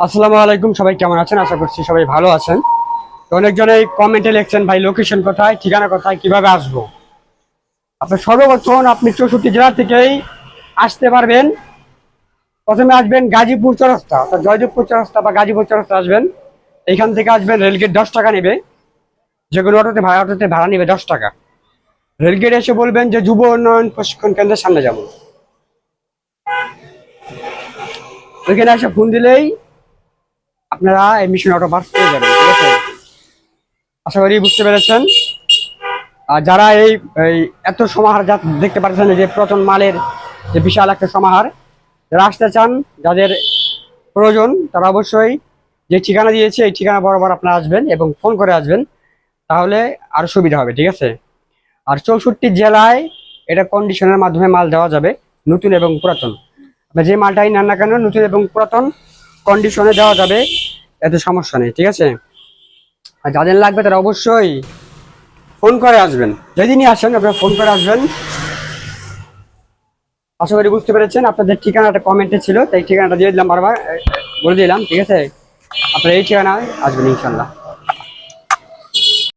আসসালামু আলাইকুম, সবাই কেমন আছেন? আশা করছি সবাই ভালো আছেন। তো অনেকজনে কমেন্টে লিখছেন, ভাই লোকেশন কোথায়, ঠিকানা কোথায়, কিভাবে আসবো। আপনার সর্বপ্রথম আপনি 64 জেলা থেকেই আসতে পারবেন। প্রথমে আসবেন গাজীপুর চৌরাস্তা, অর্থাৎ জয়দেবপুর চৌরাস্তা বা গাজীপুর চৌরাস্তা আসবেন। এইখান থেকে আসবেন, রেলগেট 10 টাকা নেবে। যে কোনো অটোতে ভাড়া নেবে 10 টাকা। রেলগেট এসে বলবেন যে যুব উন্নয়ন প্রশিক্ষণ কেন্দ্রের সামনে যাবো। ওইখানে এসে ফোন দিলেই আপনারা এডমিশন অটো পাস পেয়ে যাবেন, ঠিক আছে? আশা করি বুঝতে পেরেছেন। আর যারা এই এই এত সমাহার দেখতে পাচ্ছেন, যে পুরাতন মালের যে বিশাল একটা সমাহার, যারা আসতে চান, যাদের প্রয়োজন, তারা অবশ্যই যে ঠিকানা দিয়েছে এই ঠিকানা বরাবর আপনারা আসবেন এবং ফোন করে আসবেন, তাহলে আরো সুবিধা হবে, ঠিক আছে? আর 64 জেলায় এটা কন্ডিশনের মাধ্যমে মাল দেওয়া যাবে, নতুন এবং পুরাতন। আপনি যে মালটাই নেন না কেন, নতুন এবং পুরাতন কন্ডিশনে দেওয়া যাবে, এতে সমস্যা নেই, ঠিক আছে? আর যাদের লাগবে তারা অবশ্যই ফোন করে আসবেন। যেদিনই আসেন আপনারা ফোন করে আসবেন। আশা করি বুঝতে পেরেছেন। আপনাদের ঠিকানাটা কমেন্টে ছিল, তাই ঠিকানাটা দিয়ে দিলাম, বারবার বলে দিলাম, ঠিক আছে? আপনারা এই ঠিকানায় আসবেন ইনশাল্লাহ।